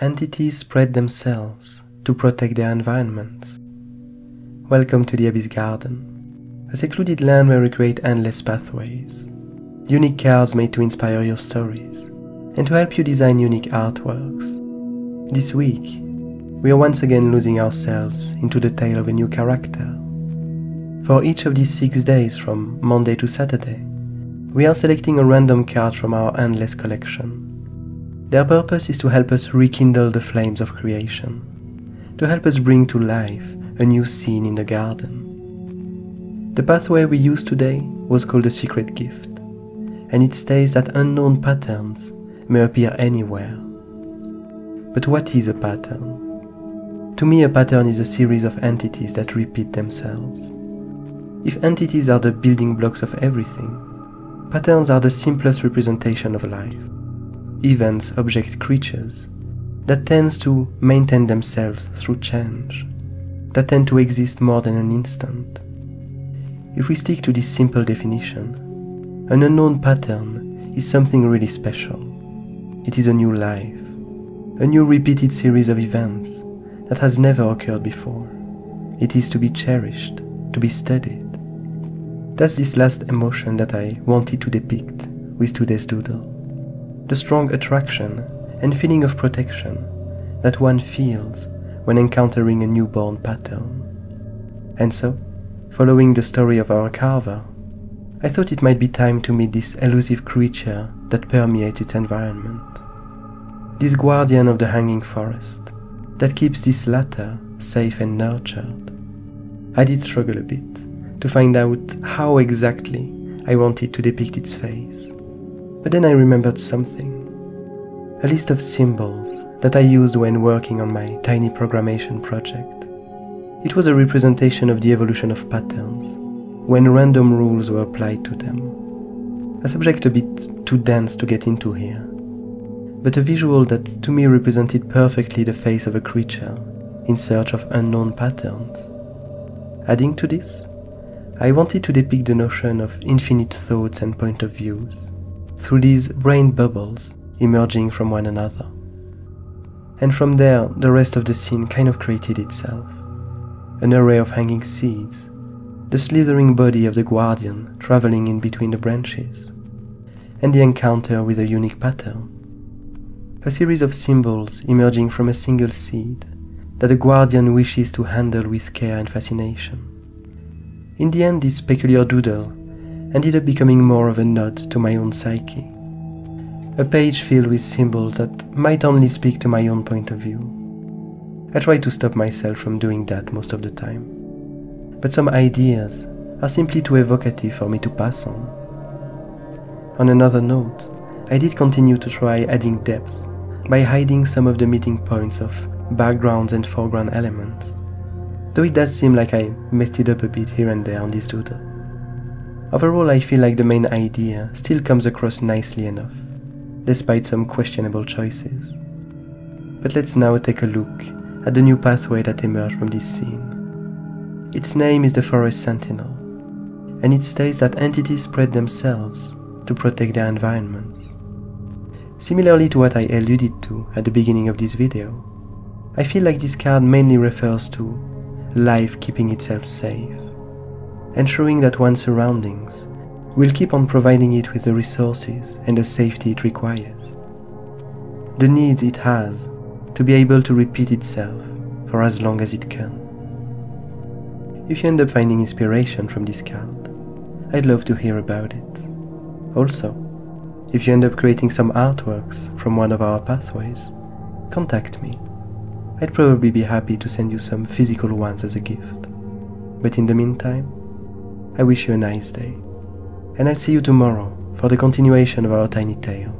entities spread themselves to protect their environments. Welcome to the Abyss Garden, a secluded land where we create endless pathways, unique cards made to inspire your stories, and to help you design unique artworks. This week, we are once again losing ourselves into the tale of a new character. For each of these 6 days from Monday to Saturday, we are selecting a random card from our endless collection. Their purpose is to help us rekindle the flames of creation, to help us bring to life a new scene in the garden. The pathway we used today was called a secret gift, and it states that unknown patterns may appear anywhere. But what is a pattern? To me, a pattern is a series of entities that repeat themselves. If entities are the building blocks of everything, patterns are the simplest representation of life. Events, objects, creatures that tend to maintain themselves through change, that tend to exist more than an instant. If we stick to this simple definition, an unknown pattern is something really special. It is a new life, a new repeated series of events that has never occurred before. It is to be cherished, to be studied. That's this last emotion that I wanted to depict with today's doodle. The strong attraction and feeling of protection that one feels when encountering a newborn pattern. And so, following the story of our carver, I thought it might be time to meet this elusive creature that permeates its environment. This guardian of the hanging forest that keeps this latter safe and nurtured. I did struggle a bit to find out how exactly I wanted to depict its face. But then I remembered something. A list of symbols that I used when working on my tiny programmation project. It was a representation of the evolution of patterns, when random rules were applied to them. A subject a bit too dense to get into here, but a visual that to me represented perfectly the face of a creature in search of unknown patterns. Adding to this, I wanted to depict the notion of infinite thoughts and point of views through these brain bubbles emerging from one another. And from there, the rest of the scene kind of created itself. An array of hanging seeds, the slithering body of the guardian traveling in between the branches, and the encounter with a unique pattern. A series of symbols emerging from a single seed that the guardian wishes to handle with care and fascination. In the end, this peculiar doodle ended up becoming more of a nod to my own psyche. A page filled with symbols that might only speak to my own point of view. I try to stop myself from doing that most of the time, but some ideas are simply too evocative for me to pass on. On another note, I did continue to try adding depth by hiding some of the meeting points of backgrounds and foreground elements, though it does seem like I messed it up a bit here and there on this doodle. Overall, I feel like the main idea still comes across nicely enough, despite some questionable choices. But let's now take a look at the new pathway that emerged from this scene. Its name is the Forest Sentinel, and it states that entities spread themselves to protect their environments. Similarly to what I alluded to at the beginning of this video, I feel like this card mainly refers to life keeping itself safe, ensuring that one's surroundings will keep on providing it with the resources and the safety it requires, the needs it has to be able to repeat itself for as long as it can. If you end up finding inspiration from this card, I'd love to hear about it. Also, if you end up creating some artworks from one of our pathways, contact me. I'd probably be happy to send you some physical ones as a gift. But in the meantime, I wish you a nice day, and I'll see you tomorrow for the continuation of our tiny tale.